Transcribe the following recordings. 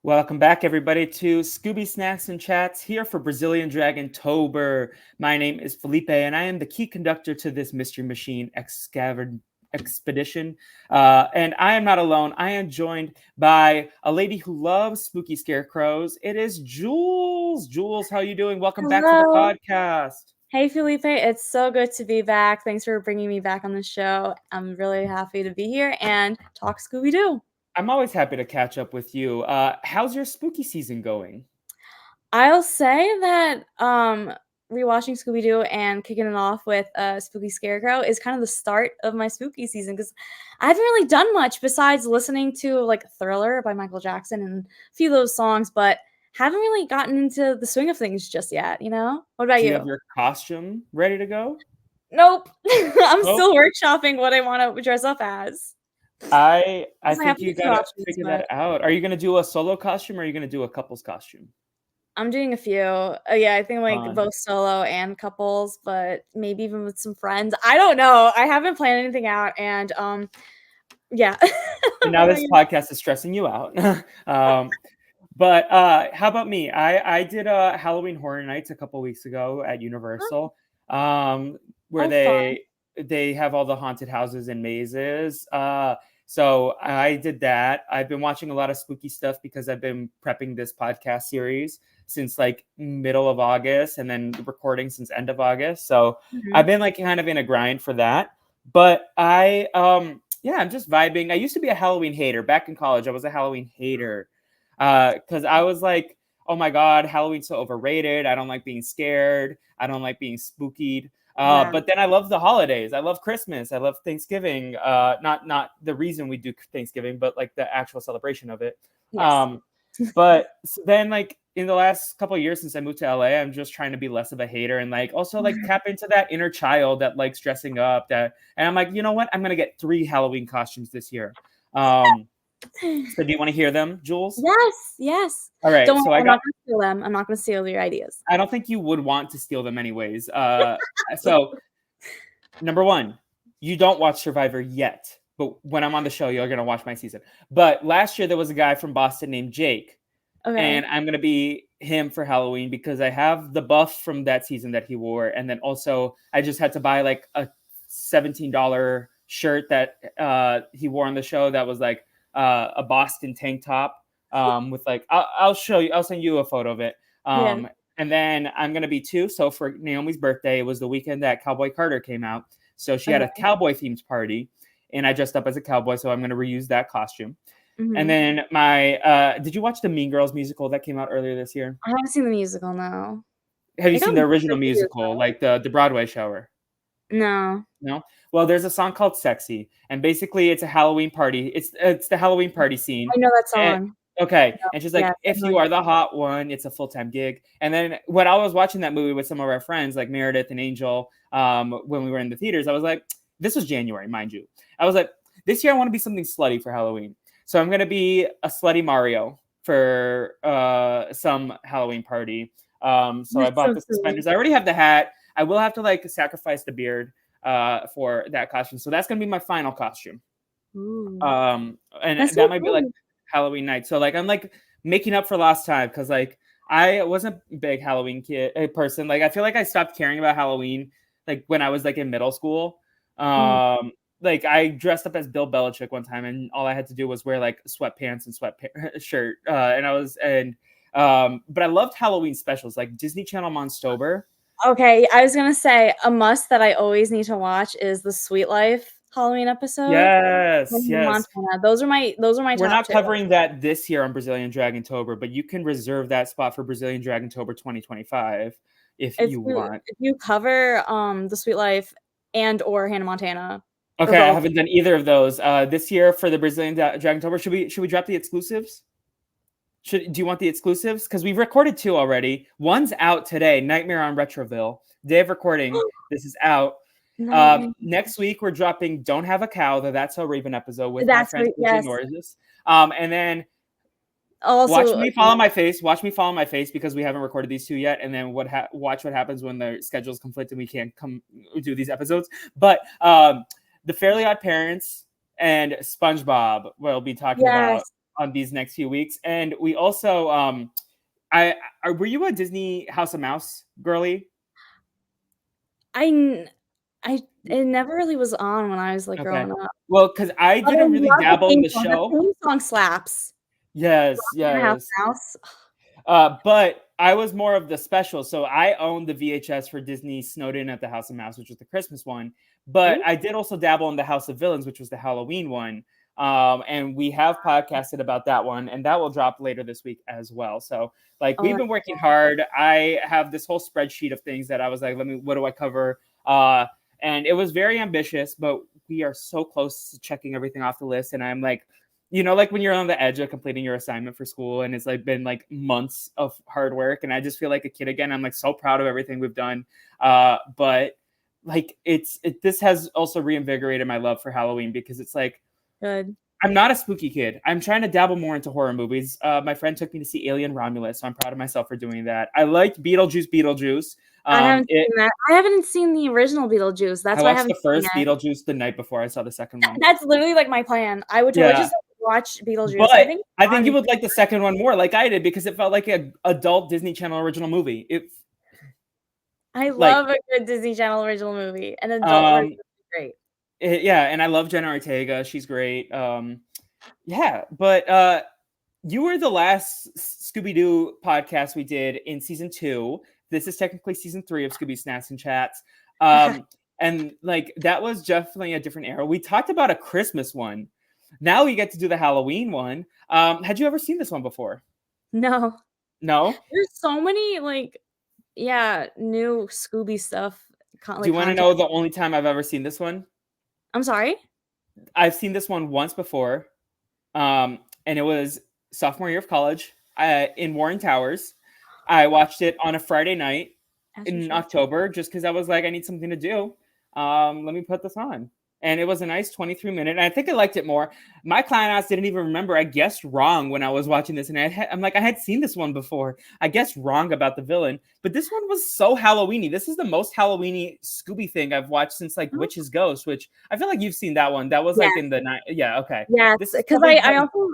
Welcome back, everybody, to Scooby Snacks and Chats here for Brazilian Dragontober. My name is Felipe, and I am the key conductor to this Mystery Machine expedition. And I am not alone. I am joined by a lady who loves spooky scarecrows. It is Jules. Jules, how are you doing? Welcome back to the podcast. Hey, Felipe. It's so good to be back. Thanks for bringing me back on the show. I'm really happy to be here and talk Scooby-Doo. I'm always happy to catch up with you. How's your spooky season going? I'll say that rewatching Scooby-Doo and kicking it off with Spooky Scarecrow is kind of the start of my spooky season because I haven't really done much besides listening to like Thriller by Michael Jackson and a few of those songs, but haven't really gotten into the swing of things just yet, you know? What about you? Do you have your costume ready to go? Nope. I'm still workshopping what I want to dress up as. I think you gotta figure that out. Are you gonna do a solo costume or are you gonna do a couple's costume? I'm doing a few. Yeah, I think like both solo and couples, but maybe even with some friends. I don't know. I haven't planned anything out, and yeah. And now this podcast is stressing you out. But how about me? I did a Halloween Horror Nights a couple weeks ago at Universal, where they have all the haunted houses and mazes. So I did that. I've been watching a lot of spooky stuff because I've been prepping this podcast series since like middle of August and then recording since end of August. So I've been like kind of in a grind for that. But I'm just vibing. I used to be a Halloween hater. Back in college, I was a Halloween hater because I was like, oh my God, Halloween's so overrated. I don't like being scared. I don't like being spookied. But then I love the holidays. I love Christmas. I love Thanksgiving. Not the reason we do Thanksgiving, but like the actual celebration of it. Yes. But then like in the last couple of years since I moved to LA, I'm just trying to be less of a hater and like also like tap into that inner child that likes dressing up. And I'm like, you know what? I'm gonna get 3 Halloween costumes this year. So do you want to hear them, Jules? Yes. All right. Don't worry, I'm not going to steal them. I'm not going to steal your ideas. I don't think you would want to steal them anyways. So number 1, you don't watch Survivor yet, but when I'm on the show, you're going to watch my season. But last year there was a guy from Boston named Jake. Okay. And I'm going to be him for Halloween because I have the buff from that season that he wore. And then also I just had to buy like a $17 shirt that he wore on the show that was like a Boston tank top with like I'll show you. I'll send you a photo of it. And then I'm gonna be 2. So for Naomi's birthday, it was the weekend that Cowboy Carter came out. So she had a cowboy themed party, and I dressed up as a cowboy. So I'm gonna reuse that costume. And then did you watch the Mean Girls musical that came out earlier this year? I haven't seen the musical. No. Have you seen the original musical, like the Broadway show? No. Well, there's a song called "Sexy," and basically it's a Halloween party. It's the Halloween party scene. I know that song. And she's like, if you are the hot one, it's a full-time gig. And then when I was watching that movie with some of our friends, like Meredith and Angel, when we were in the theaters, I was like, this was January, mind you. I was like, this year I want to be something slutty for Halloween. So I'm going to be a slutty Mario for some Halloween party. So I bought the suspenders. I already have the hat. I will have to like sacrifice the beard for that costume. So that's going to be my final costume. And that might be like Halloween night. So like I'm like making up for lost time because like I wasn't a big Halloween person. Like I feel like I stopped caring about Halloween like when I was like in middle school. Like I dressed up as Bill Belichick one time and all I had to do was wear like sweatpants and shirt. But I loved Halloween specials like Disney Channel Monstober. Okay, I was gonna say a must that I always need to watch is the Sweet Life Halloween episode. Yes. Montana. Those are my We're not covering that this year on Brazilian Dragontober, but you can reserve that spot for Brazilian Dragontober 2025 if you want. If you cover the Sweet Life and or Hannah Montana. Okay, I haven't done either of those. This year for the Brazilian Dragontober, should we drop the exclusives? Do you want the exclusives? Because we've recorded 2 already. One's out today, Nightmare on Retroville. Day of recording. This is out. Next week we're dropping Don't Have a Cow, the That's So Raven episode with my friend Norris. And then also watch me fall on my face because we haven't recorded these 2 yet. And then watch what happens when the schedules conflict and we can't come do these episodes. But the Fairly Odd Parents and SpongeBob we'll be talking about on these next few weeks. And we also, were you a Disney House of Mouse girly? It never really was on when I was, like, Okay. growing up. Well, because I But I didn't really love the dabble in theme the song. The show. theme song slaps. Yes, Walking House yes. Mouse. But I was more of the special. So I owned the VHS for Disney Snowed In at the House of Mouse, which was the Christmas one. But Ooh. I did also dabble in the House of Villains, which was the Halloween one. And we have podcasted about that one, and that will drop later this week as well. So, like, Oh, we've that's been working cool. hard. I have this whole spreadsheet of things that I was like, what do I cover? And it was very ambitious, but we are so close to checking everything off the list. And I'm like, like when you're on the edge of completing your assignment for school and it's like been like months of hard work, and I just feel like a kid again. I'm like so proud of everything we've done. But like this has also reinvigorated my love for Halloween, because it's like, Good. I'm not a spooky kid. I'm trying to dabble more into horror movies. My friend took me to see Alien Romulus, so I'm proud of myself for doing that. I liked Beetlejuice. I haven't seen that. I haven't seen the original Beetlejuice. I That's why I watched haven't the seen first it. Beetlejuice the night before I saw the second one. That's literally like my plan. I would totally just watch Beetlejuice. But I think on you would like the second one more, like I did, because it felt like an adult Disney Channel original movie. I love a good Disney Channel original movie. An adult version is great. Yeah, and I love Jenna Ortega. She's great. Yeah, but you were the last Scooby-Doo podcast we did in season 2. This is technically season 3 of Scooby Snacks and Chats. And like that was definitely a different era. We talked about a Christmas one. Now we get to do the Halloween one. Had you ever seen this one before? No. No? There's so many new Scooby stuff. Do you want to know the only time I've ever seen this one? I'm sorry? I've seen this one once before. And it was sophomore year of college in Warren Towers. I watched it on a Friday night in October, just because I was like, I need something to do. Let me put this on. And it was a nice 23-minute. And I think I liked it more. My client ass didn't even remember. I guessed wrong when I was watching this. And I'm like, I had seen this one before. I guessed wrong about the villain. But this one was so Halloween-y. This is the most Halloween-y Scooby thing I've watched since like Witch's Ghost, which I feel like you've seen that one. That was like in the night. Yeah, okay. Yeah, because I also...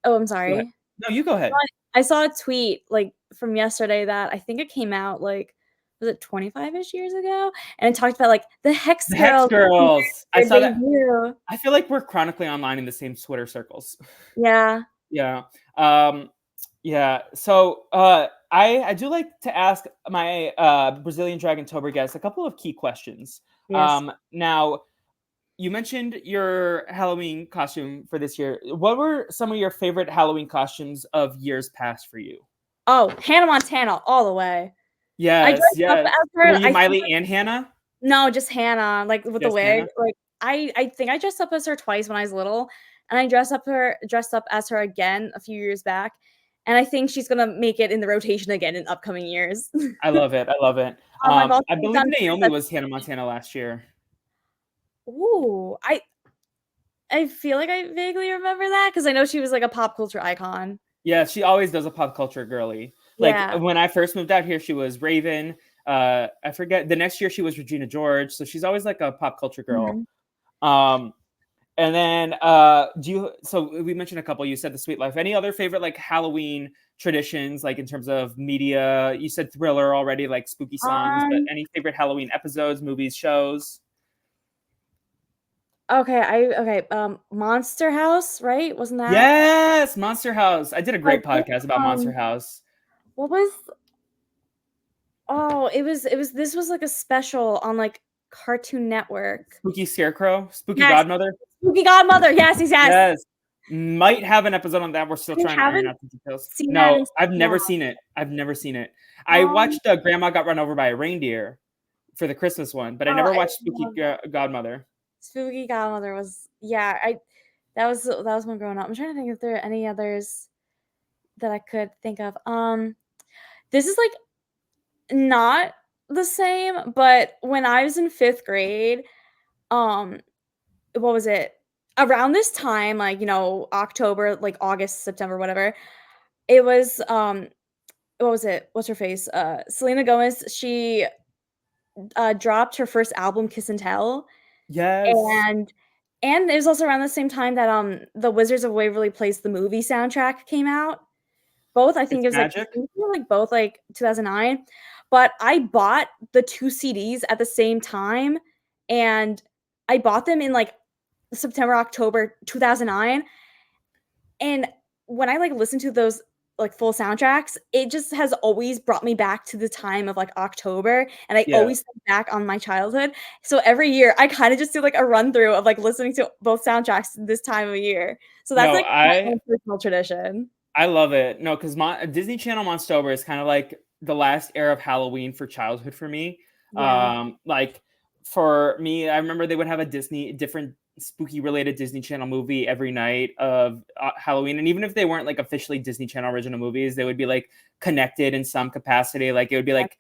Oh, I'm sorry. No, you go ahead. I saw a tweet like from yesterday that I think it came out like, was it 25-ish years ago? And it talked about like the Hex Girls. I saw that. I feel like we're chronically online in the same Twitter circles. Yeah. Yeah. Yeah. So I do like to ask my Brazilian Dragontober guests a couple of key questions. Yes. Now, you mentioned your Halloween costume for this year. What were some of your favorite Halloween costumes of years past for you? Oh, Hannah Montana all the way. Yes, yes. Were you Miley and Hannah? No, just Hannah, like with the wig. Hannah? Like I think I dressed up as her twice when I was little, and I dressed up as her again a few years back. And I think she's gonna make it in the rotation again in upcoming years. I love it. I love it. I believe Naomi was Hannah Montana last year. Ooh, I feel like I vaguely remember that because I know she was like a pop culture icon. Yeah, she always does a pop culture girly. Like when I first moved out here, she was Raven. I forget, the next year she was Regina George. So she's always like a pop culture girl. Mm-hmm. And then so we mentioned a couple. You said The Sweet Life. Any other favorite like Halloween traditions, like in terms of media? You said Thriller already, like spooky songs, but any favorite Halloween episodes, movies, shows? Okay, Monster House, right? Wasn't that? Yes, Monster House. I did a great podcast about Monster House. What was? Oh, it was. This was like a special on like Cartoon Network. Spooky Scarecrow, Spooky Godmother. Spooky Godmother. Yes. Might have an episode on that. We're still trying to iron out the details. No, I've never seen it. I watched Grandma Got Run Over by a Reindeer for the Christmas one, but I never watched Spooky Godmother. Spooky Godmother was that was when growing up. I'm trying to think if there are any others that I could think of. This is like not the same, but when I was in 5th grade, what was it? Around this time, like, October, like August, September, whatever. It was what was it? What's her face? Selena Gomez, she dropped her first album, Kiss and Tell. Yes. And And it was also around the same time that the Wizards of Waverly Place the movie soundtrack came out. Both, I think It's it was magic. both like 2009. But I bought the 2 CDs at the same time, and I bought them in like September, October 2009. And when I like listen to those like full soundtracks, it just has always brought me back to the time of like October, and I Yeah. always think back on my childhood. So every year I kind of just do like a run through of like listening to both soundtracks this time of year. So that's No, like my own personal tradition. I love it. No, because Disney Channel Monstober is kind of like the last era of Halloween for childhood for me. Yeah. Like for me, I remember they would have a different spooky related Disney Channel movie every night of Halloween, and even if they weren't like officially Disney Channel original movies, they would be like connected in some capacity. Like it would be like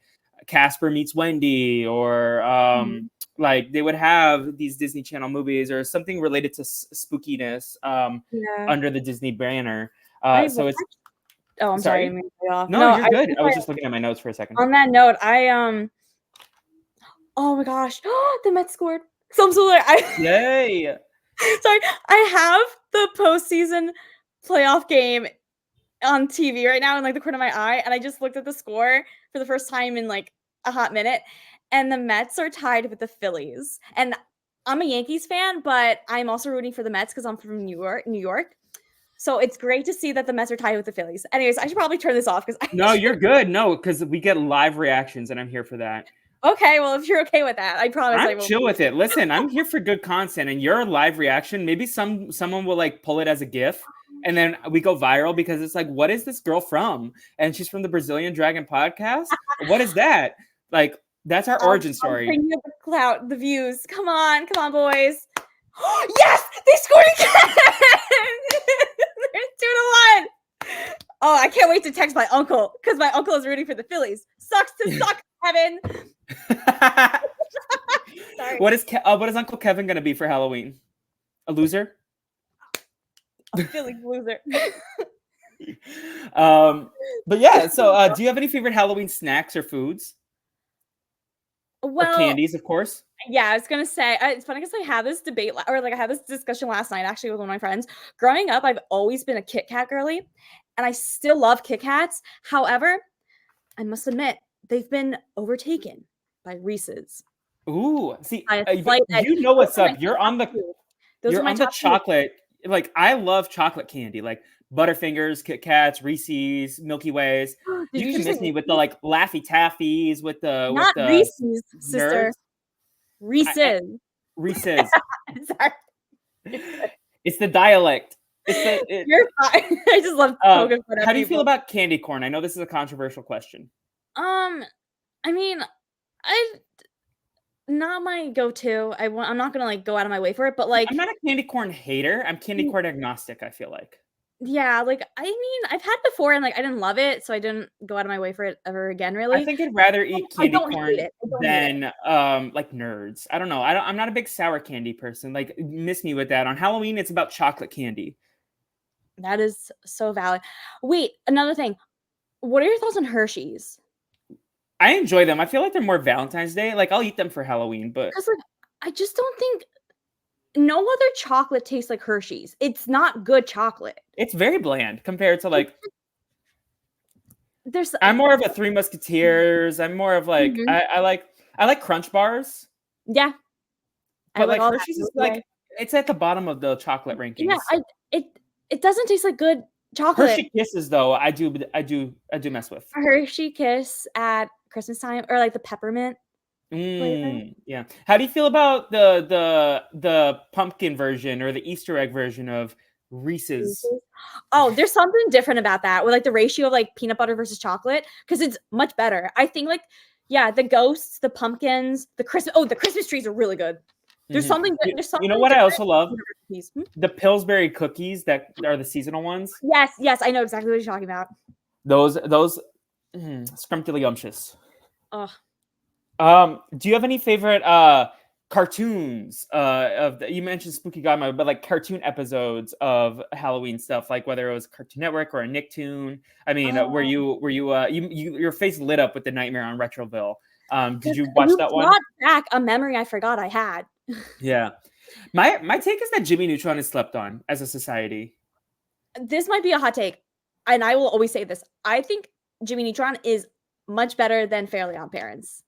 Casper meets Wendy, or Mhm. like they would have these Disney Channel movies or something related to spookiness Yeah. under the Disney banner. I So will it's Oh, I'm sorry, I sorry. didn't mean to cut you off. No, No, you're I was good. I gonna was say, just looking at my notes for a second. on that note, oh my gosh, the Mets scored. So I'm so like, Yay! sorry, I have the postseason playoff game on TV right now in like the corner of my eye, and I just looked at the score for the first time in like a hot minute, and the Mets are tied with the Phillies. And I'm a Yankees fan, but I'm also rooting for the Mets because I'm from New York. So it's great to see that the Mets are tied with the Phillies. Anyways, I should probably turn this off because I No, you're good. No, because we get live reactions, and I'm here for that. Okay, well, if you're okay with that, I promise I I'm won't chill be. with it. Listen, I'm here for good content, and your live reaction, maybe someone will like pull it as a GIF, and then we go viral because it's like, what is this girl from? And she's from the Brazilian Dragon podcast. What is that? Like, that's our origin I'll story. bring you the clout, the views. Come on, boys. Yes, they scored again. There's 2-1. Oh, I can't wait to text my uncle because my uncle is rooting for the Phillies. Sucks to suck, Kevin. Sorry. What is Uncle Kevin gonna be for Halloween? A loser? A Phillies loser. But yeah. So, do you have any favorite Halloween snacks or foods or Well, candies? Of course. yeah, I was gonna say it's funny because I had this debate or like I had this discussion last night actually with one of my friends. Growing up, I've always been a Kit Kat girly, and I still love Kit Kats. However, I must admit they've been overtaken by Reese's. Ooh, see, By a slight edge. you know Those what's are my up. You're top on the 2. Those are you're my on the top 2. chocolate. Like I love chocolate candy, like Butterfingers, Kit Kats, Reese's, Milky Ways. Did You you can just say miss me with the Reese's? like Laffy Taffies, with Not the Reese's, sister. nerds. Reese's. Reese's. Sorry. It's the dialect. It's You're fine. I just love poking fun at how do you feel people. about candy corn? I know this is a controversial question. I mean, I not my go-to. I'm not gonna like go out of my way for it, but like I'm not a candy corn hater. I'm candy corn agnostic, I feel like. yeah, like I mean, I've had before and like I didn't love it, so I didn't go out of my way for it ever again, I really. think I'd rather eat I candy don't hate corn it. I don't hate it. than like nerds. I don't know. I'm not a big sour candy person. Like miss me with that. On Halloween, it's about chocolate candy. That is so valid. Wait, another thing. What are your thoughts on Hershey's? I enjoy them. I feel like they're more Valentine's Day. Like I'll eat them for Halloween, but Because like I just don't think no other chocolate tastes like Hershey's. It's not good chocolate. it's very bland compared to like There's I'm more of a Three Musketeers. I'm more of like Mhm. I like Crunch bars, Yeah, I but like like all that. Hershey's is like it's at the bottom of the chocolate Yeah, rankings. it it doesn't taste like good chocolate. Hershey Kisses though, I do mess with. Hershey Kiss at Christmas time or like the peppermint flavor. Yeah. How do you feel about the pumpkin version or the Easter egg version of Reese's? Reese's. Oh, there's something different about that with like the ratio of like peanut butter versus chocolate because it's much better. I think like yeah, the ghosts, the pumpkins, the Christmas trees are really good. There's Mhm. something You, there's you something know what I different also love? in the recipes. The Pillsbury cookies that are the seasonal ones. Yes, I know exactly what you're talking about. Those scrumptious. Oh, Do you have any favorite cartoons you mentioned Spooky Godmother, but like cartoon episodes of Halloween stuff, like whether it was Cartoon Network or a Nicktoon? I mean, were oh. you your face lit up with the Nightmare on Retroville? Did you watch You that one? brought back a memory I forgot I had. Yeah. My take is that Jimmy Neutron is slept on as a society. This might be a hot take, and I will always say this. I think Jimmy Neutron is much better than Fairly Odd Parents.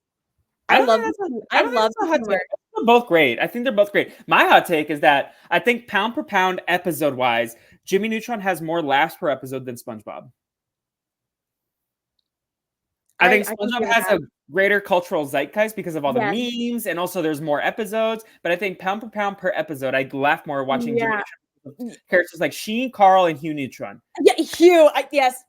I I don't love think that's a, I I don't think love that's a the hot humor. take. They're both great. I think they're both great. My hot take is that I think pound per pound episode wise, Jimmy Neutron has more laughs per episode than SpongeBob. I think I can SpongeBob agree with has that. a greater cultural zeitgeist because of all the Yes. memes, and also there's more episodes. But I think pound per pound per episode, I laugh more watching Jimmy Yeah. Neutron. Characters like Sheen, Carl, and Hugh Neutron. Yeah, Hugh. Yes.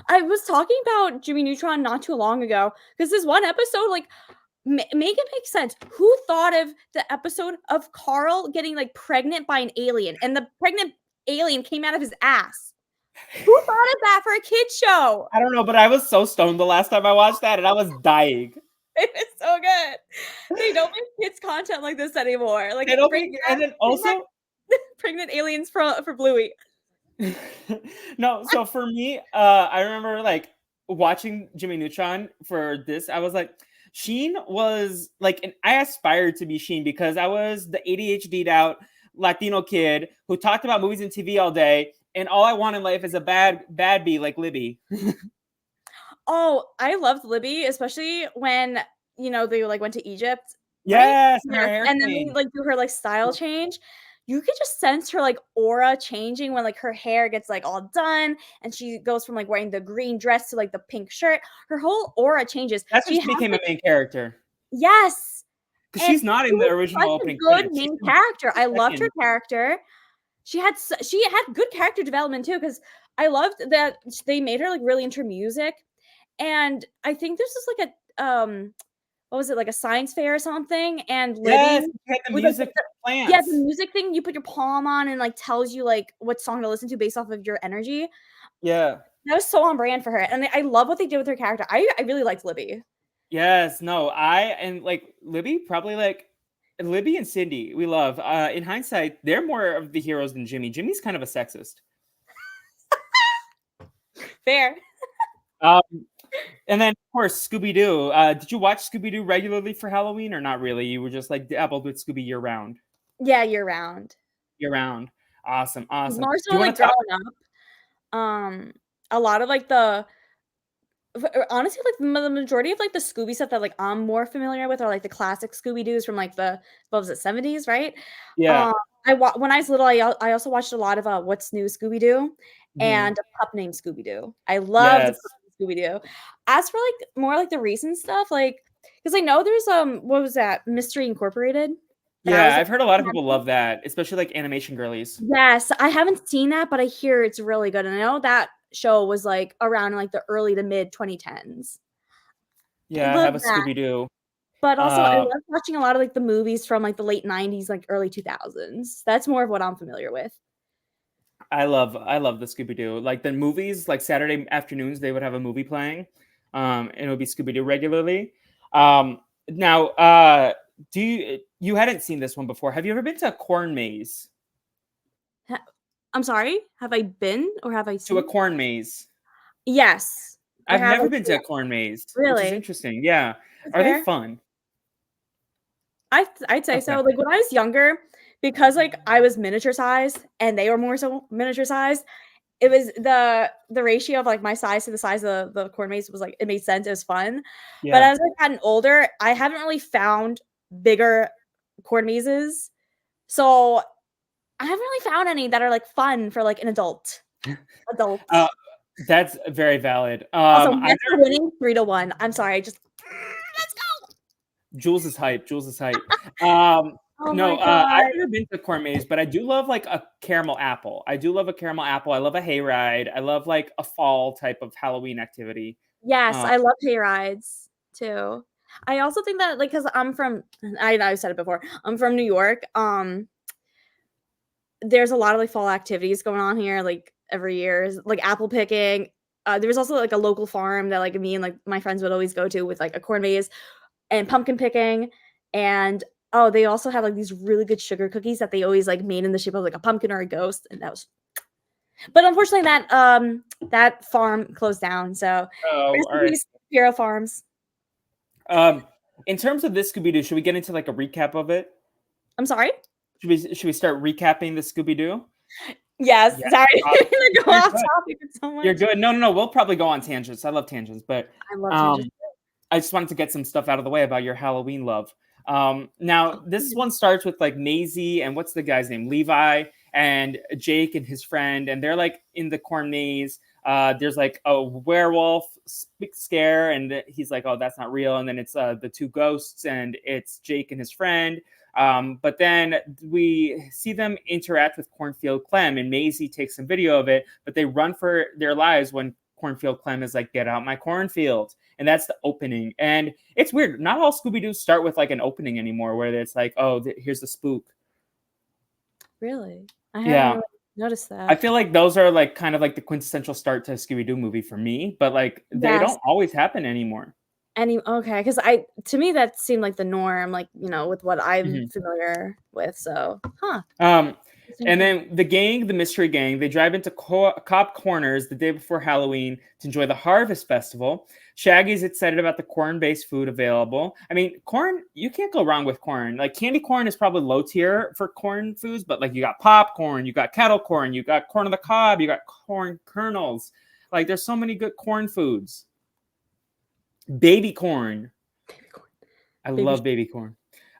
I was talking about Jimmy Neutron not too long ago because this one episode, like, make it make sense. Who thought of the episode of Carl getting like pregnant by an alien, and the pregnant alien came out of his ass? Who thought of that for a kid show? I don't know, but I was so stoned the last time I watched that, and I was dying. It is so good. They don't make kids content like this anymore. Like, And then also, pregnant aliens for Bluey. no. So for me, I remember like watching Jimmy Neutron for this. I was like, Sheen was like, and I aspired to be Sheen because I was the ADHD'd out Latino kid who talked about movies and TV all day, and all I want in life is a bad bee like Libby. Oh, I loved Libby, especially when they like went to Egypt. Yes, Right? her hair And then they change. like do her like style change. You could just sense her like aura changing when like her hair gets like all done and she goes from like wearing the green dress to like the pink shirt. Her whole aura changes. That's when She she has became like, a main character yes. because And she's not she in the was such original a opening good credits. main character. I loved her Second. character. She had good character development too, because I loved that they made her like really into music. And I think this is like a what was it, like a science fair or something? And Yes, Libby she had the with like music the plants. music thing you put your palm on and like tells you like what song to listen to based off of your energy. Yeah. That was so on brand for her, and I love what they did with her character. I really liked Libby. Yes, no, and like Libby, probably like Libby and Cindy, we love. In hindsight, they're more of the heroes than Jimmy. Jimmy's kind of a sexist. Fair. And then of course Scooby-Doo. Did you watch Scooby-Doo regularly for Halloween or not really? You were just like dabbled with Scooby year round. Yeah, year round. Year round. Awesome. More Do so you want like to talk? growing up. A lot of like the honestly, like the majority of like the Scooby stuff that like I'm more familiar with are like the classic Scooby Doos from like the what was it, 70s, right? Yeah. Um, when I was little, I also watched a lot of What's New Scooby Doo Mhm. and a pup named Scooby Doo. I loved Yes. Scooby Doo. As for like more like the recent stuff, like because I know there's what was that, Mystery Incorporated? That Yeah, was I've heard a lot of people love that, especially like animation girlies. yes, I haven't seen that, but I hear it's really good. And I know that show was like around like the early to mid 2010s. I Yeah, I love have a that. Scooby-Doo. But also I Uh, love watching a lot of like the movies from like the late 90s, like early 2000s. That's more of what I'm familiar with. I love the Scooby-Doo. Like the movies, like Saturday afternoons, they would have a movie playing. And it would be Scooby-Doo regularly. Now, do you hadn't seen this one before. Have you ever been to a corn maze? I'm sorry, have I been or have I To a seen? corn maze? Yes, I I've have. never been to a corn maze, which is Really? interesting. Yeah. That's Are they fair. fun? I'd say Okay. so. Like when I was younger, because like I was miniature sized and they were more so miniature sized, it was the ratio of like my size to the size of the corn maze was like it made sense. It was fun. But Yeah. as I've gotten older, I haven't really found bigger corn mazes. So I haven't really found any that are like fun for like an adult. Adult. Uh, that's very valid. Also, I've yes, we're winning 3-1. I'm sorry. I just let's go. Jules is hype. Jules is hype. Oh No, my god. I've never been to corn maze, but I do love like a caramel apple. I do love a caramel apple. I love a hayride. I love like a fall type of Halloween activity. Yes, Uh, I love hay rides too. I also think that like because I'm from I've said it before. I'm from New York. There's a lot of like fall activities going on here like every year, like apple picking. There was also like a local farm that like me and like my friends would always go to with like a corn maze and pumpkin picking. And oh, they also have like these really good sugar cookies that they always like made in the shape of like a pumpkin or a ghost, and that was. But unfortunately, that farm closed down. So oh, rest all in right. peace, Hero Farms. Um, in terms of this Scooby-Doo, should we get into like a recap of it? I'm sorry? Should we start recapping the Scooby-Doo? Yes. Yeah. Sorry. I'm gonna go You're off good. topic so You're much. good. No. We'll probably go on tangents. I love tangents, but I love tangents. I just wanted to get some stuff out of the way about your Halloween love. Now this one starts with like Maisie and what's the guy's name? Levi and Jake and his friend, and they're like in the corn maze. There's like a werewolf scare, and he's like, "Oh, that's not real." And then it's the two ghosts, and it's Jake and his friend. But then we see them interact with Cornfield Clem, and Maisie takes some video of it, but they run for their lives when Cornfield Clem is like, "Get out my cornfield." And that's the opening. And it's weird. Not all Scooby-Doo start with like an opening anymore, where it's like, "Oh, here's the spook." Really? I haven't Yeah. really noticed that. I feel like those are like kind of like the quintessential start to a Scooby-Doo movie for me, but like they Yes. don't always happen anymore. Okay, because to me that seemed like the norm, like, with what I'm familiar with. So, And then the mystery gang, they drive into Cobb Corners the day before Halloween to enjoy the Harvest Festival. Shaggy's excited about the corn-based food available. I mean, corn, you can't go wrong with corn. Like candy corn is probably low tier for corn foods, but like you got popcorn, you got kettle corn, you got corn on the cob, you got corn kernels. Like there's so many good corn foods. Baby corn. I love baby corn.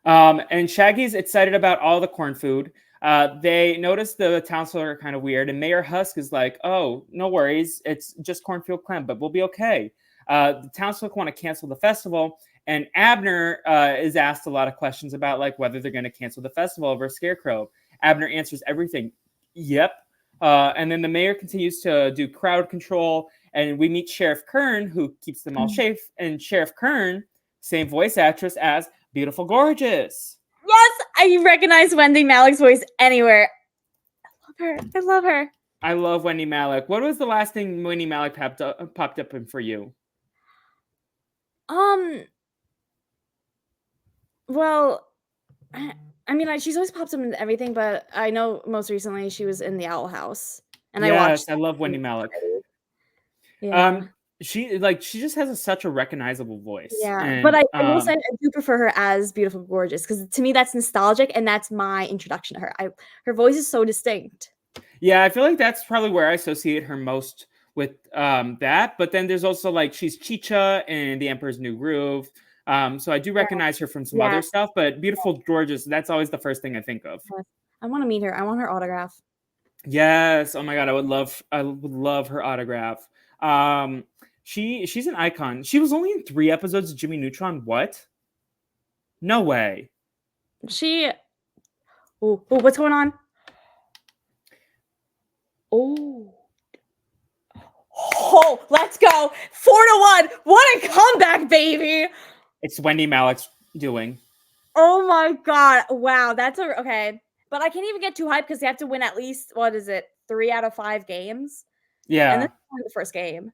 And Shaggy's excited about all the corn food. They notice the townsfolk are kind of weird, and Mayor Husk is like, "Oh, no worries, it's just Cornfield Clem, but we'll be okay." The townsfolk want to cancel the festival, and Abner is asked a lot of questions about like whether they're going to cancel the festival over Scarecrow. Abner answers everything, "Yep." And then the mayor continues to do crowd control, and we meet Sheriff Kern, who keeps them all safe. And Sheriff Kern, same voice actress as Beautiful Gorgeous. Yes, I recognize Wendy Malik's voice anywhere. I love her. I love Wendy Malik. What was the last thing Wendy Malik popped up in for you? Well, I mean, she's always popped up in everything, but I know most recently she was in The Owl House, and yes, I love Wendy Malik. Yeah. She just has such a recognizable voice. Yeah, and, but I will say I do prefer her as Beautiful Gorgeous, because to me that's nostalgic, and that's my introduction to her. Her voice is so distinct. Yeah, I feel like that's probably where I associate her most with that. But then there's also like she's Chicha in The Emperor's New Groove. So I do recognize her from some other stuff, but Beautiful Gorgeous, that's always the first thing I think of. Yes. I want to meet her. I want her autograph. Yes. Oh my god, I would love her autograph. She's an icon. She was only in 3 episodes of Jimmy Neutron. What? No way. Oh, what's going on? Oh, let's go. 4-1. What a comeback, baby. It's Wendy Malik's doing. Oh my god. Wow, okay. But I can't even get too hyped because they have to win at least, 3 out of 5 games? Yeah. And this is the first game.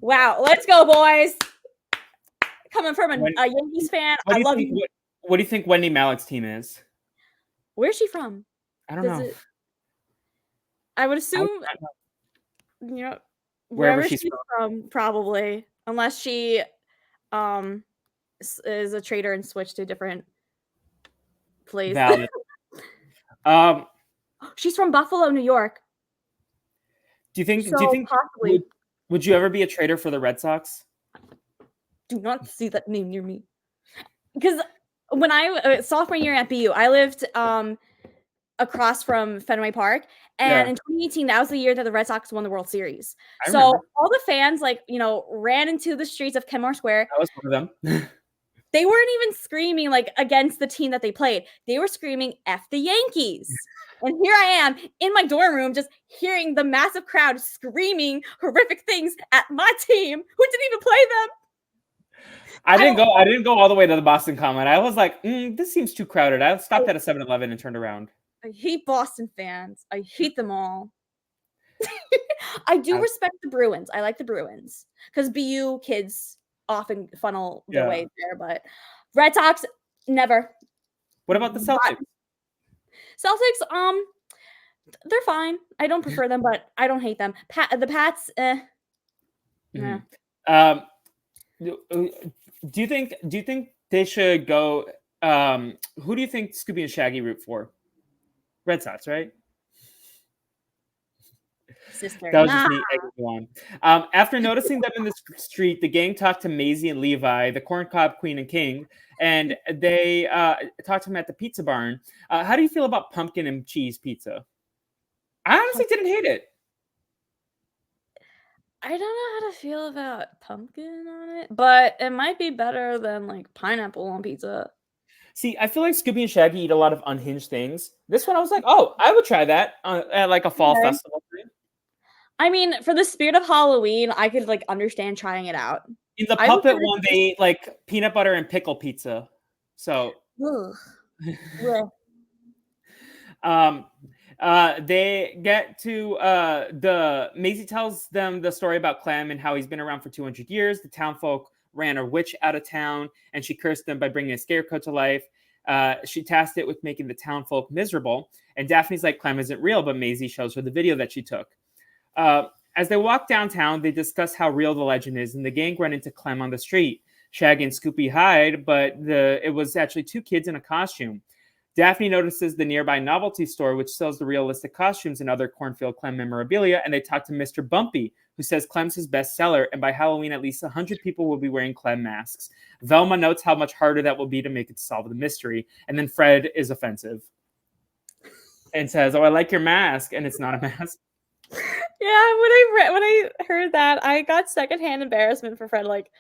Wow, let's go, boys. Coming from a Yankees fan, I love you. What do you think Wendy Malik's team is? Where's she from? I don't know. I would assume, wherever she's from, probably. Unless she is a traitor and switched to a different place. Valid. She's from Buffalo, New York. Do you think possibly would you ever be a traitor for the Red Sox? Do not see that name near me. Because when I sophomore year at BU, I lived across from Fenway Park, and in 2018, that was the year that the Red Sox won the World Series. So all the fans, ran into the streets of Kenmore Square. I was one of them. They weren't even screaming against the team that they played. They were screaming "F the Yankees." And here I am in my dorm room, just hearing the massive crowd screaming horrific things at my team, who didn't even play them. I didn't go all the way to the Boston Common. I was like, this seems too crowded. I stopped at a 7-Eleven and turned around. I hate Boston fans. I hate them all. I do respect the Bruins. I like the Bruins because BU kids often funnel their way there, but Red Sox, never. What about the Celtics? Celtics, they're fine. I don't prefer them, but I don't hate them. The Pats, Do you think they should go Who do you think Scooby and Shaggy root for? Red Sox, right? Sister. That was Nah. just me egging you on. After noticing them in the street, the gang talked to Maisie and Levi, the corncob queen and king, and they talked to him at the pizza barn. How do you feel about pumpkin and cheese pizza? I honestly didn't hate it. I don't know how to feel about pumpkin on it, but it might be better than like pineapple on pizza. See, I feel like Scooby and Shaggy eat a lot of unhinged things. This one, I was like, oh, I would try that at like a fall Okay. festival thing. I mean, for the spirit of Halloween, I could like understand trying it out. In the I would puppet try one, they ate like peanut butter and pickle pizza. So, Ugh. Bleh. um, they get to the Maisie tells them the story about Clem and how he's been around for 200 years. The townfolk ran a witch out of town, and she cursed them by bringing a scarecrow to life. She tasked it with making the townfolk miserable. And Daphne's like, Clem isn't real, but Maisie shows her the video that she took. As they walk downtown, they discuss how real the legend is, and the gang run into Clem on the street. Shaggy and Scoopy hide, but it was actually two kids in a costume. Daphne notices the nearby novelty store, which sells the realistic costumes and other Cornfield Clem memorabilia, and they talk to Mr. Bumpy, who says Clem's his bestseller, and by Halloween, at least 100 people will be wearing Clem masks. Velma notes how much harder that will be to make it solve the mystery, and then Fred is offensive and says, "Oh, I like your mask," and it's not a mask. Yeah, when I heard that, I got secondhand embarrassment for Fred. Like,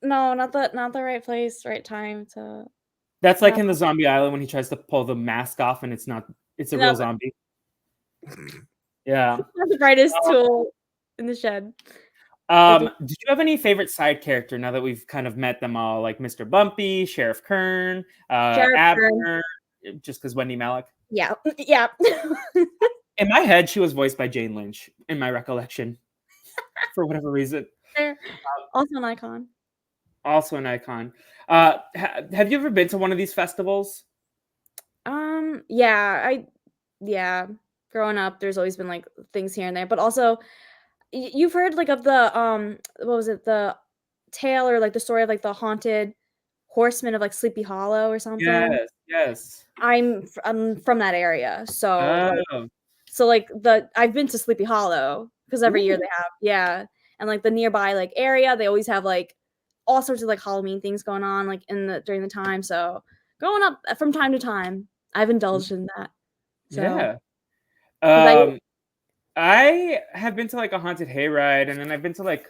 no, not the right place, right time to. That's like in the Zombie Island when he tries to pull the mask off and it's a real zombie. Yeah. Not the brightest tool in the shed. Did you have any favorite side character now that we've kind of met them all? Like Mr. Bumpy, Sheriff Kern, Abner, just because Wendy Malick? Yeah. Yeah. In my head, she was voiced by Jane Lynch, in my recollection, for whatever reason. Also an icon. Also an icon. Have you ever been to one of these festivals? Yeah. Growing up, there's always been like things here and there, but also you've heard like of the what was it, the tale or like the story of like the haunted horseman of like Sleepy Hollow or something? Yes. I'm from that area, so I've been to Sleepy Hollow because every year they have, and like the nearby like area, they always have like all sorts of like Halloween things going on like during the time. So growing up from time to time, I've indulged in that. So. Yeah. I have been to like a haunted hayride, and then I've been to like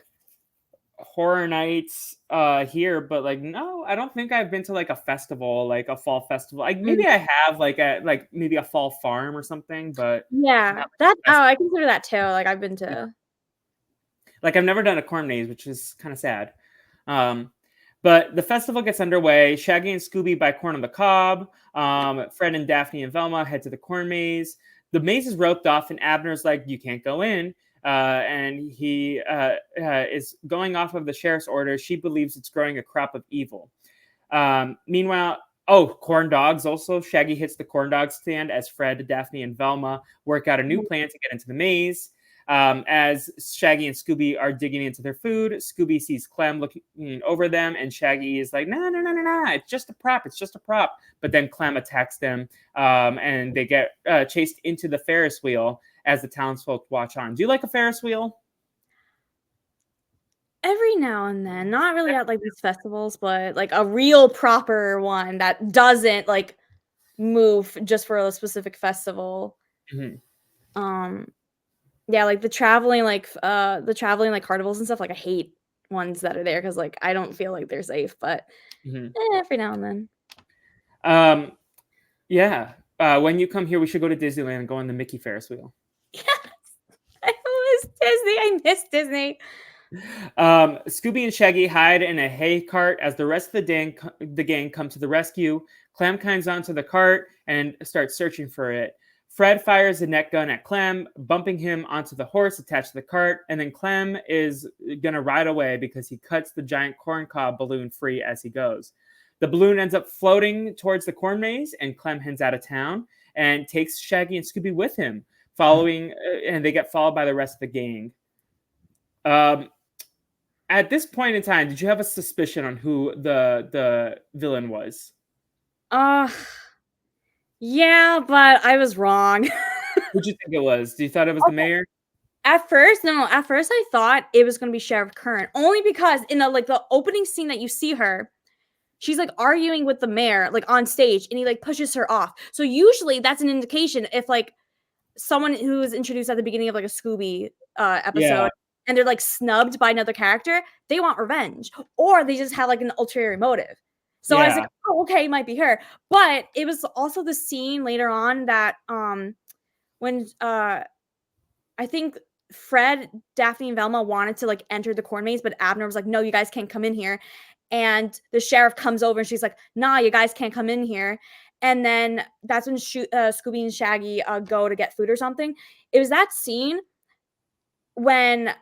horror nights here, but like no, I don't think I've been to like a festival, like a fall festival. Like maybe I have like maybe a fall farm or something, but yeah, I consider that too. Like I've been to like I've never done a corn maze, which is kind of sad. But the festival gets underway. Shaggy and Scooby buy corn on the cob. Fred and Daphne and Velma head to the corn maze. The maze is roped off, and Abner's like, "You can't go in." And he is going off of the sheriff's order. She believes it's growing a crop of evil. Meanwhile, corn dogs also. Shaggy hits the corn dog stand as Fred, Daphne, and Velma work out a new plan to get into the maze. As Shaggy and Scooby are digging into their food, Scooby sees Clem looking over them, and Shaggy is like, no, it's just a prop. But then Clem attacks them, and they get chased into the Ferris wheel as the townsfolk watch on. Do you like a Ferris wheel? Every now and then, not really at like these festivals, but like a real proper one that doesn't like move just for a specific festival. Mm-hmm. Yeah, like the traveling like carnivals and stuff, like I hate ones that are there because like I don't feel like they're safe, but every now and then. Yeah. When you come here, we should go to Disneyland and go on the Mickey Ferris wheel. Yes. I miss Disney. Scooby and Shaggy hide in a hay cart as the rest of the gang come to the rescue. Clem climbs onto the cart and starts searching for it. Fred fires a net gun at Clem, bumping him onto the horse attached to the cart, and then Clem is going to ride away because he cuts the giant corncob balloon free as he goes. The balloon ends up floating towards the corn maze, and Clem heads out of town and takes Shaggy and Scooby with him, and they get followed by the rest of the gang. at this point in time, did you have a suspicion on who the villain was? Yeah, but I was wrong. Who'd you think it was? Do you thought it was the mayor? At first, no. At first, I thought it was gonna be Sheriff Current, only because in the opening scene that you see her, she's like arguing with the mayor like on stage, and he like pushes her off. So usually that's an indication if like someone who is introduced at the beginning of like a Scooby Yeah, episode and they're like snubbed by another character, they want revenge, or they just have like an ulterior motive. So I was like, yeah. oh, okay, it might be her. But it was also the scene later on that when I think Fred, Daphne, and Velma wanted to like enter the corn maze, but Abner was like, no, you guys can't come in here. And the sheriff comes over and she's like, nah, you guys can't come in here. And then that's when Scooby and Shaggy go to get food or something. It was that scene when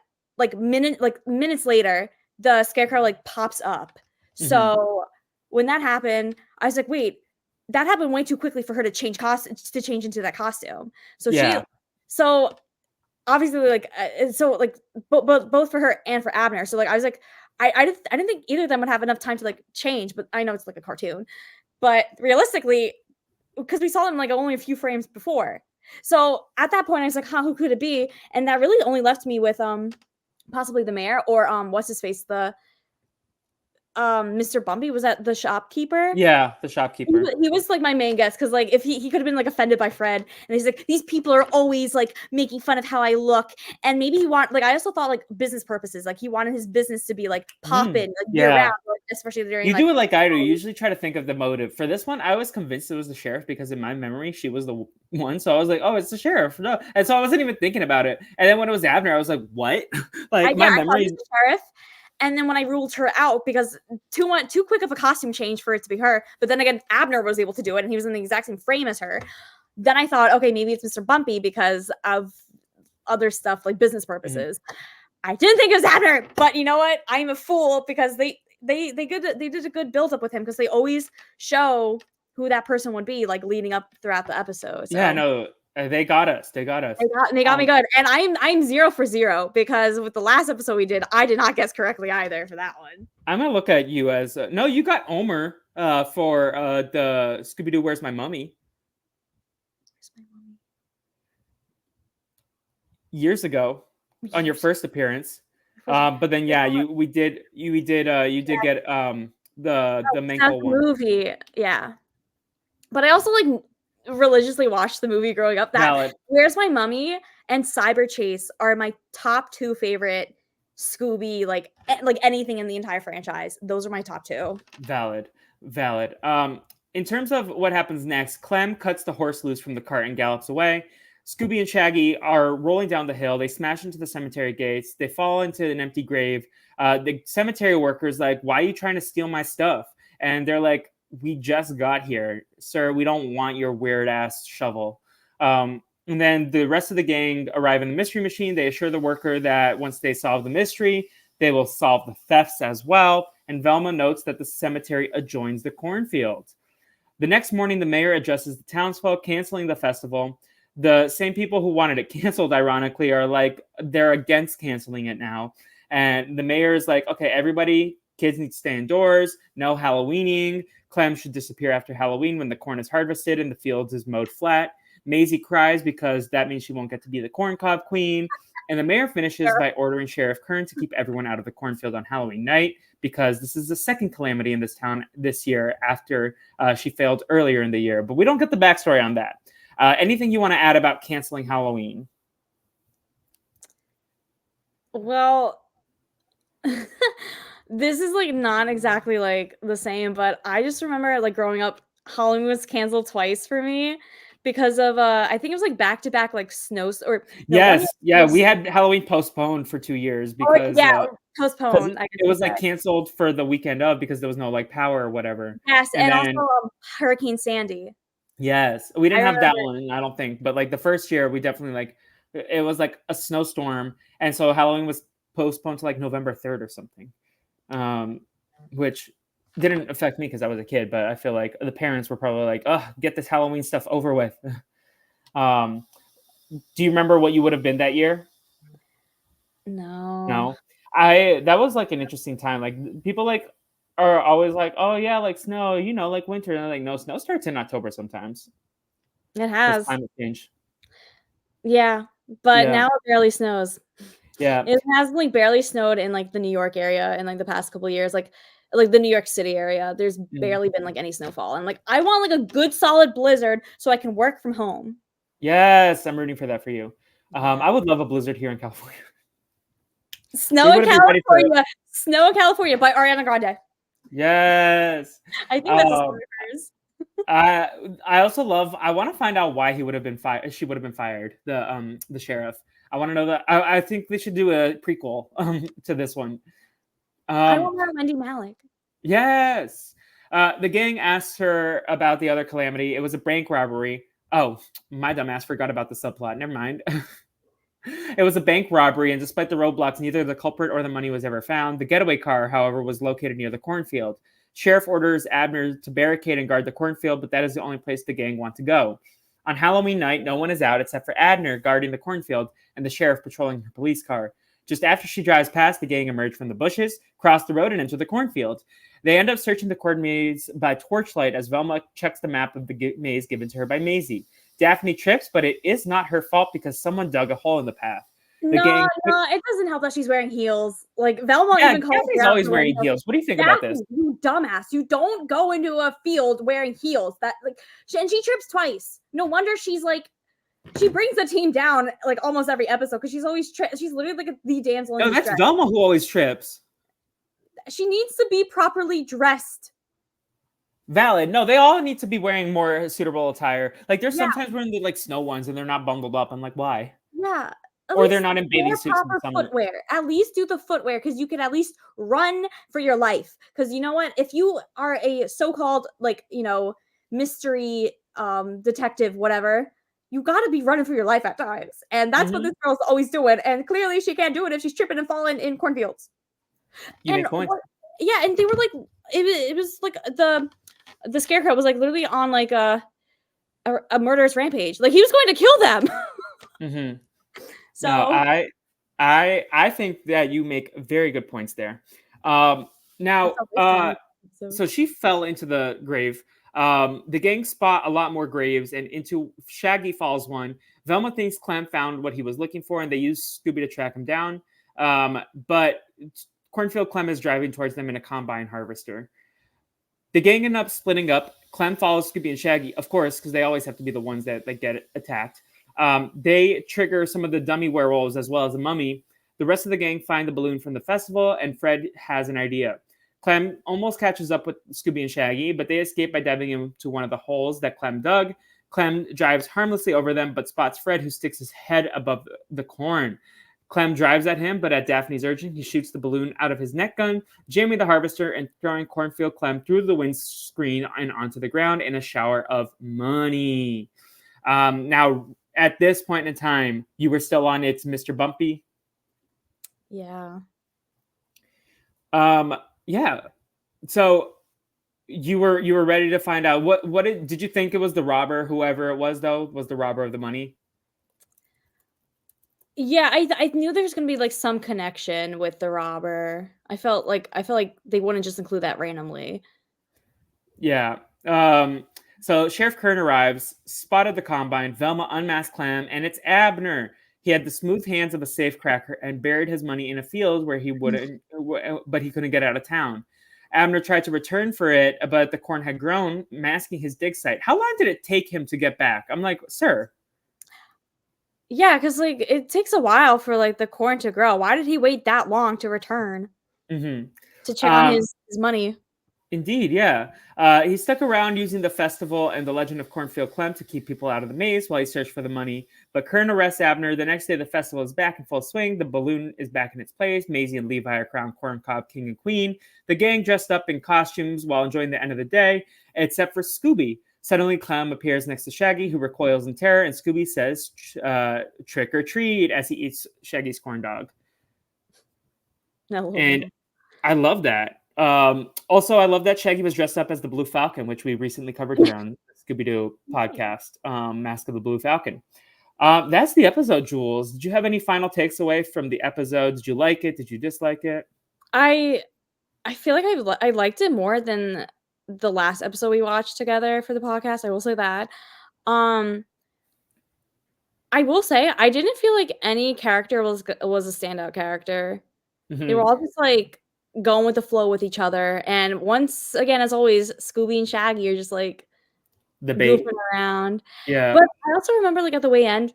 minutes later, the scarecrow like pops up. Mhm. So when that happened, I was like, wait, that happened way too quickly for her to change into that costume. So Yeah. so obviously like so like both for her and for Abner. So like I was like I didn't think either of them would have enough time to like change, but I know it's like a cartoon. But realistically, because we saw them like only a few frames before. So at that point I was like, huh, who could it be? And that really only left me with possibly the mayor or what's his face, the Mr. Bumpy. Was that the shopkeeper? Yeah, the shopkeeper. He was like my main guess because like if he could have been like offended by Fred and he's like these people are always like making fun of how I look, and maybe he want like I also thought like business purposes, like he wanted his business to be like popping like year Yeah. round, like, especially during You like do it like I do. You usually try to think of the motive. For this one, I was convinced it was the sheriff because in my memory, she was the one. So I was like, oh, it's the sheriff. No. And so I wasn't even thinking about it. And then when it was Abner, I was like, what? Like my I thought he memory. was the sheriff. And then when I ruled her out because too quick of a costume change for it to be her, but then again Abner was able to do it and he was in the exact same frame as her. Then I thought, okay, maybe it's Mr. Bumpy because of other stuff like business Mhm. purposes. I didn't think it was Abner, but you know what? I'm a fool because they did a good build up with him because they always show who that person would be like leading up throughout the episode. Yeah, So no, they got us. They got us. they got me good, and I'm 0 for 0 because with the last episode we did, I did not guess correctly either for that one. I'm gonna look at you as no. You got Omer for the Scooby-Doo. Where's My Mummy? Where's my mommy? Years ago on your first appearance. But then yeah, Yeah. you did get the That's Menko the one. movie, yeah. But I also like religiously watched the movie growing up. That Valid. Where's My Mummy and Cyber Chase are my top 2 favorite Scooby, like anything in the entire franchise. Those are my top 2. Valid. Valid. In terms of what happens next, Clem cuts the horse loose from the cart and gallops away. Scooby and Shaggy are rolling down the hill. They smash into the cemetery gates. They fall into an empty grave. The cemetery worker's like, why are you trying to steal my stuff? And they're like, we just got here, sir. We don't want your weird ass shovel. And then the rest of the gang arrive in the mystery machine. They assure the worker that once they solve the mystery, they will solve the thefts as well. And Velma notes that the cemetery adjoins the cornfield. The next morning, the mayor addresses the townsfolk, canceling the festival. The same people who wanted it canceled, ironically, are like, they're against canceling it now. And the mayor is like, okay, everybody, kids need to stay indoors, no Halloweening. Clem should disappear after Halloween when the corn is harvested and the fields is mowed flat. Maisie cries because that means she won't get to be the corn cob queen. And the mayor finishes by ordering Sheriff Kern to keep everyone out of the cornfield on Halloween night because this is the second calamity in this town this year after she failed earlier in the year. But we don't get the backstory on that. Anything you want to add about canceling Halloween? Well, this is like not exactly like the same, but I just remember like growing up, Halloween was canceled twice for me because of I think it was like back to back like snows or no one year Yes, yeah, was we had Halloween postponed for 2 years oh because yeah, postponed, I guess it you was said. like canceled for the weekend of because there was no like power or whatever. Yes, And and also then Hurricane Sandy. yes, we I didn't have that remember. one, I don't think, but like the first year we definitely like it was like a snowstorm, and so Halloween was postponed to like November 3rd or something. Which didn't affect me because I was a kid, but I feel like the parents were probably like, "Oh, get this Halloween stuff over with." Do you remember what you would have been that year? No. No. that was like an interesting time. Like people like are always like, oh yeah, like snow, like winter, and they're like, no, snow starts in October sometimes. It Just has. climate change. Yeah, but Yeah, now it barely snows. yeah. It has like barely snowed in like the New York area in like the past couple years, like the New York City area. There's Mm. barely been like any snowfall. And like I want like a good solid blizzard so I can work from home. Yes, I'm rooting for that for you. Yeah. I would love a blizzard here in California. We Snow in wouldn't be ready for it. California. Snow in California by Ariana Grande. Yes. I think that's a song Um, of hers. I also love. I want to find out why he would have been fired. She would have been fired. The sheriff. I want to know that. I think they should do a prequel to this one. I Um, want more Wendy Malick. yes. The gang asked her about the other calamity. It was a bank robbery. Oh, my dumbass forgot about the subplot. Never mind. It was a bank robbery, and despite the roadblocks, neither the culprit or the money was ever found. The getaway car, however, was located near the cornfield. Sheriff orders Abner to barricade and guard the cornfield, but that is the only place the gang want to go. On Halloween night, no one is out except for Abner guarding the cornfield and the sheriff patrolling her police car. Just after she drives past, the gang emerge from the bushes, cross the road, and enter the cornfield. They end up searching the corn maze by torchlight as Velma checks the map of the maze given to her by Maisie. Daphne trips, but it is not her fault because someone dug a hole in the path. The gang. No, it doesn't help that she's wearing heels. Like Velma Yeah, even calls Daphne's her out always for wearing wearing heels. What do you think about this? Daphne, you dumbass! You don't go into a field wearing heels. That like, and she trips twice. No wonder she's like, she brings the team down like almost every episode because she's always she's literally like the damsel in No, that's distress. Velma who always trips. She needs to be properly dressed. Valid. No, they all need to be wearing more suitable attire. Like there's Yeah. sometimes we're in the like snow ones and they're not bungled up. I'm like, why? Yeah. Or they're not in bathing suits in proper summer. footwear. At least do the footwear because you can at least run for your life. Because you know what? If you are a so-called like mystery detective, whatever, you got to be running for your life at times, and that's what this girl's always doing. And clearly, she can't do it if she's tripping and falling in cornfields. You make points. Yeah, and they were like, it was like the scarecrow was like literally on like a murderous rampage. Like he was going to kill them. Mm-hmm. So no, I think that you make very good points there. Now, so she fell into the grave. The gang spot a lot more graves, and into Shaggy falls one. Velma thinks Clem found what he was looking for, and they use Scooby to track him down. But Cornfield Clem is driving towards them in a combine harvester. The gang end up splitting up. Clem follows Scooby and Shaggy, of course, because they always have to be the ones that get attacked. They trigger some of the dummy werewolves as well as the mummy. The rest of the gang find the balloon from the festival, and Fred has an idea. Clem almost catches up with Scooby and Shaggy, but they escape by diving into one of the holes that Clem dug. Clem drives harmlessly over them, but spots Fred, who sticks his head above the corn. Clem drives at him, but at Daphne's urging, he shoots the balloon out of his net gun, jamming the harvester and throwing Cornfield Clem through the windscreen and onto the ground in a shower of money. Now, at this point in time, you were still on It's Mr. Bumpy. Yeah. Yeah. So you were ready to find out what did you think it was the robber, whoever it was though, was the robber of the money? Yeah, I knew there was gonna be like some connection with the robber. I felt like they wouldn't just include that randomly. Yeah. So Sheriff Kern arrives, spotted the combine, Velma unmasked Clem, and it's Abner. He had the smooth hands of a safecracker and buried his money in a field where he wouldn't, but he couldn't get out of town. Abner tried to return for it, but the corn had grown, masking his dig site. How long did it take him to get back? I'm like, sir. Yeah, because like it takes a while for like the corn to grow. Why did he wait that long to return? To check on his money? Indeed, yeah. He stuck around using the festival and the legend of Cornfield Clem to keep people out of the maze while he searched for the money. But Kern arrests Abner. The next day, the festival is back in full swing. The balloon is back in its place. Maisie and Levi are crowned Corn Cob King and Queen. The gang dressed up in costumes while enjoying the end of the day, except for Scooby. Suddenly, Clem appears next to Shaggy, who recoils in terror, and Scooby says, trick or treat, as he eats Shaggy's corn dog. And I love that. Also, I love that Shaggy was dressed up as the Blue Falcon, which we recently covered here on the Scooby-Doo podcast, Mask of the Blue Falcon. That's the episode, Jules. Did you have any final takes away from the episode? Did you like it? Did you dislike it? I feel like I liked it more than the last episode we watched together for the podcast. I will say that. Um, I will say I didn't feel like any character was a standout character. They were Hmm. all just like going with the flow with each other. And once again, as always, Scooby and Shaggy are just like Debate. goofing around. Yeah. But I also remember like at the way end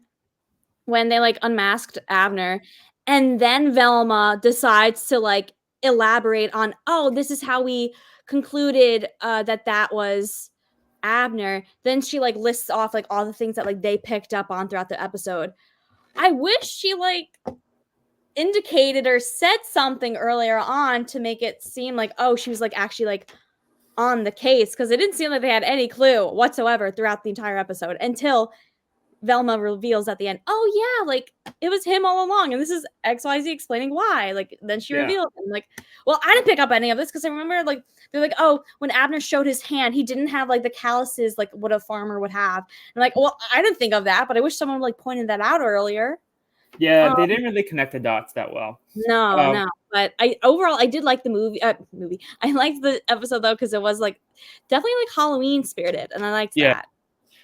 when they like unmasked Abner, and then Velma decides to like elaborate on, oh, this is how we concluded that was Abner. Then she like lists off like all the things that like they picked up on throughout the episode. I wish she like indicated or said something earlier on to make it seem like, oh, she was like actually like on the case, because it didn't seem like they had any clue whatsoever throughout the entire episode until Velma reveals at the end, oh yeah, like it was him all along, and this is XYZ explaining why. Like then she Yeah. revealed, and like, well, I didn't pick up any of this because I remember like they're like, oh, when Abner showed his hand, he didn't have like the calluses like what a farmer would have. And like, well, I didn't think of that, but I wish someone like pointed that out earlier. Yeah, Um, they didn't really connect the dots that well. no, but I overall I did like the movie. I liked the episode though because it was like definitely like Halloween spirited, and I liked Yeah. that.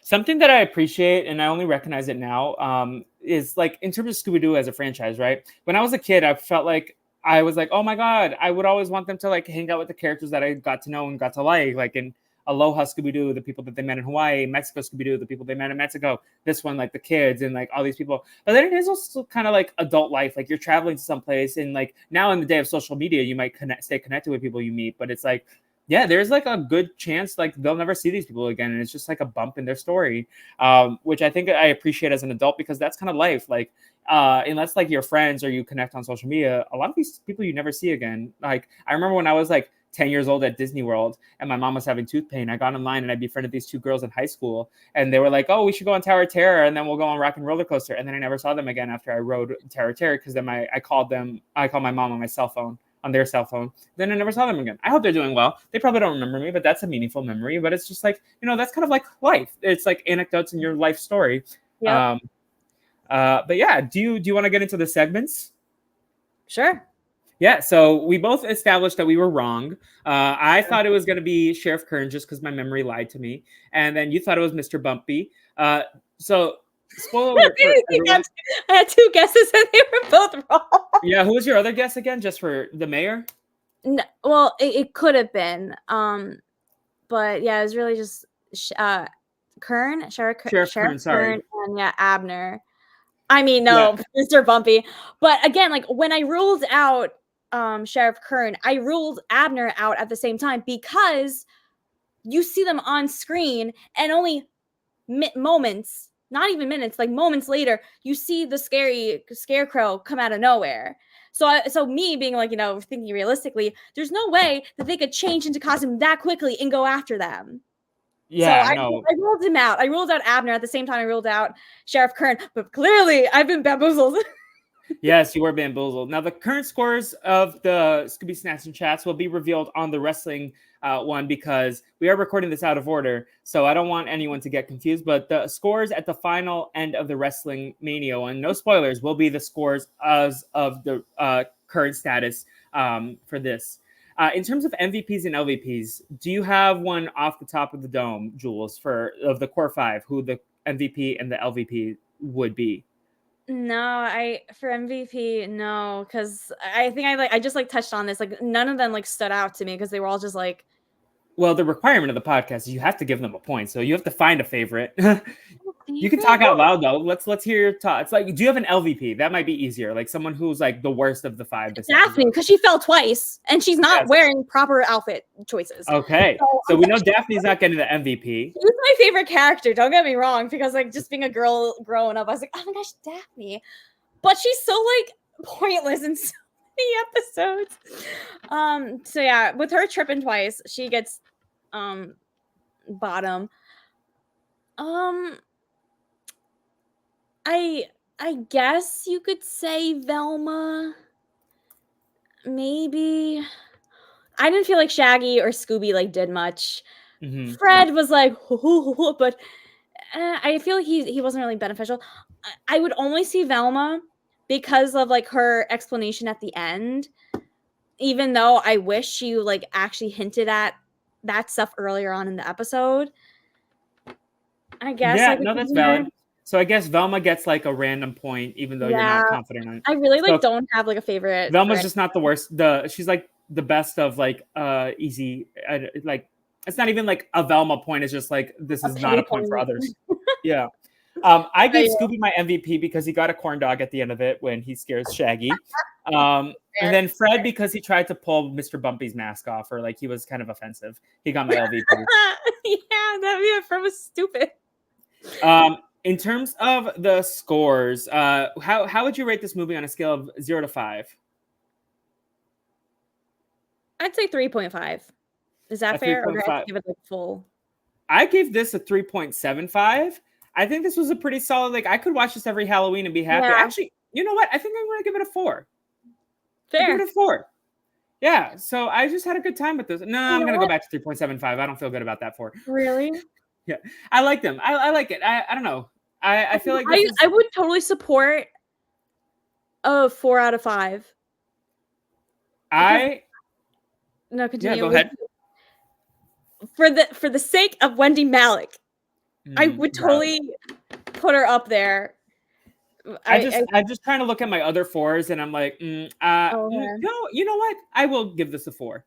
Something that I appreciate, and I only recognize it now, is like in terms of Scooby-Doo as a franchise, right? When I was a kid, I felt like I was like, oh my God, I would always want them to like hang out with the characters that I got to know and got to like in Aloha Scooby-Doo, the people that they met in Hawaii, Mexico Scooby-Doo, the people they met in Mexico, this one, like the kids and like all these people. But then it is also kind of like adult life. Like you're traveling to someplace, and like now in the day of social media, you might stay connected with people you meet, but it's like, yeah, there's like a good chance like they'll never see these people again, and it's just like a bump in their story, which I think I appreciate as an adult because that's kind of life. Like, unless like your friends or you connect on social media, a lot of these people you never see again. Like, I remember when I was like 10 years old at Disney World, and my mom was having tooth pain. I got in line and I befriended these two girls in high school, and they were like, "Oh, we should go on Tower of Terror, and then we'll go on Rock and Roller Coaster." And then I never saw them again after I rode Tower of Terror because then I called my mom on my cell phone, on their cell phone. Then I never saw them again. I hope they're doing well. They probably don't remember me, but that's a meaningful memory. But it's just like, that's kind of like life. It's like anecdotes in your life story. Yep. But yeah, do you want to get into the segments? Sure. Yeah, so we both established that we were wrong. I thought it was going to be Sheriff Kern just because my memory lied to me. And then you thought it was Mr. Bumpy. So, spoiler alert for everyone. I had two guesses and they were both wrong. Yeah, who was your other guess again? Just for the mayor? No, well, it could have been. But yeah, it was really just Kern, Sheriff Kern, sorry. Kern, and yeah, Abner. I mean, no, Yeah. Mr. Bumpy. But again, like when I ruled out Sheriff Kern, I ruled Abner out at the same time because you see them on screen and only moments, not even minutes, like moments later, you see the scary scarecrow come out of nowhere. So me being like, thinking realistically, there's no way that they could change into costume that quickly and go after them. Yeah, so no. I ruled him out. I ruled out Abner at the same time I ruled out Sheriff Kern, but clearly I've been bamboozled. Yes, you were bamboozled. Now, the current scores of the Scooby Snacks and Chats will be revealed on the wrestling one because we are recording this out of order. So I don't want anyone to get confused. But the scores at the final end of the Wrestling Mania one, no spoilers, will be the scores as of the current status for this. In terms of MVPs and LVPs, do you have one off the top of the dome, Jules, of the core five, who the MVP and the LVP would be? No, for MVP, no, because I think I just like touched on this. Like none of them like stood out to me because they were all just like. Well, the requirement of the podcast is you have to give them a point, so you have to find a favorite. You can talk out loud though. Let's hear your thoughts. Like, do you have an LVP? That might be easier. Like someone who's like the worst of the five. Daphne, because she fell twice and she's not wearing proper outfit choices. Okay, so we know Daphne's not getting the MVP. She's my favorite character. Don't get me wrong, because like just being a girl growing up, I was like, oh my gosh, Daphne, but she's so like pointless in so many episodes. So yeah, with her tripping twice, she gets bottom. I guess you could say Velma. Maybe. I didn't feel like Shaggy or Scooby like did much. Mm-hmm. Fred was like, but I feel like he wasn't really beneficial. I would only see Velma because of like her explanation at the end. Even though I wish she like actually hinted at that stuff earlier on in the episode. I guess Yeah, I could no, that's see her. valid. So I guess Velma gets like a random point, even though you're not Yeah. confident on it. I really like So don't have like a favorite. Velma's just not the worst. She's like the best of like easy. Like it's not even like a Velma point. It's just like this is not a point for others. Yeah. I gave Scooby my MVP because he got a corn dog at the end of it when he scares Shaggy. And then Fred because he tried to pull Mr. Bumpy's mask off, or like he was kind of offensive. He got my LVP. Yeah, that Fred was stupid. In terms of the scores, how would you rate this movie on a scale of 0 to 5? I'd say 3.5. Is that fair? Or do I have to give it like full? I gave this a 3.75. I think this was a pretty solid. Like I could watch this every Halloween and be happy. Yeah. Actually, you know what? I think I'm going to give it a 4. Fair. Give it a 4. Yeah. So I just had a good time with this. No, I'm going to go back to 3.75. I don't feel good about that 4. Really? Yeah, I like them. I like it. I don't know. I feel like I would totally support a 4 out of 5. No, continue. Yeah, go ahead. For the sake of Wendy Malick, I would totally put her up there. I'm just trying to look at my other 4s, and I'm like, no, you know what? I will give this a 4.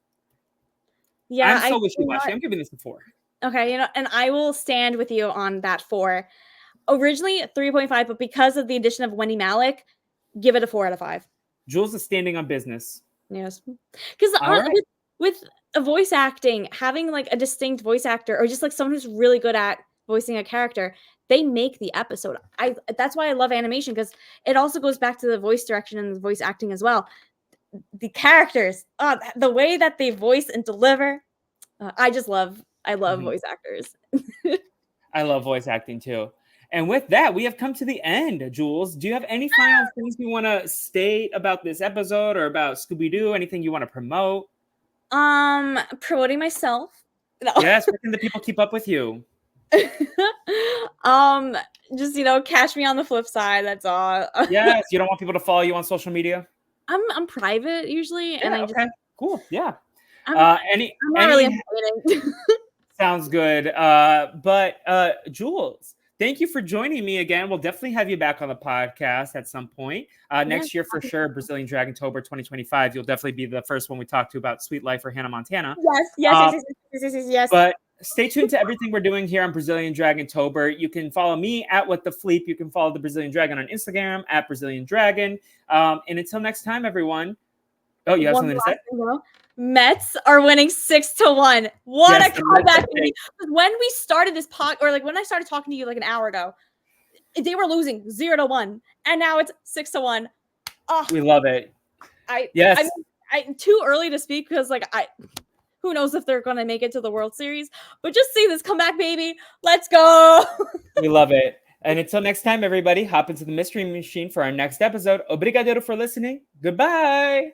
Yeah, I'm so wishy-washy. I'm giving this a 4. Okay, and I will stand with you on that 4. Originally 3.5, but because of the addition of Wendy Malick, give it a 4 out of 5. Jules is standing on business. Yes, because with a voice acting, having like a distinct voice actor or just like someone who's really good at voicing a character, they make the episode. That's why I love animation, because it also goes back to the voice direction and the voice acting as well. The characters, the way that they voice and deliver, I love voice actors. I love voice acting too. And with that, we have come to the end. Jules, do you have any final things you want to state about this episode or about Scooby-Doo? Anything you want to promote? Promoting myself. No. Yes, where can the people keep up with you? Just catch me on the flip side. That's all. Yes, you don't want people to follow you on social media? I'm private usually, and I just cool. Yeah. I'm not really entertaining. Sounds good. But Jules, thank you for joining me again. We'll definitely have you back on the podcast at some point. Next year for sure, Brazilian Dragontober 2025. You'll definitely be the first one we talk to about Sweet Life for Hannah Montana. Yes. But stay tuned to everything we're doing here on Brazilian Dragontober. You can follow me at What the Felipe. You can follow the Brazilian Dragon on Instagram at Brazilian Dragon. And until next time, everyone. Oh, you have something to say? Mets are winning 6-1. What a comeback! When we started this when I started talking to you like an hour ago, they were losing 0-1, and now it's 6-1. Oh, we love it. I too early to speak because who knows if they're gonna make it to the World Series? But just see this comeback, baby. Let's go. We love it. And until next time, everybody, hop into the mystery machine for our next episode. Obrigado for listening. Goodbye.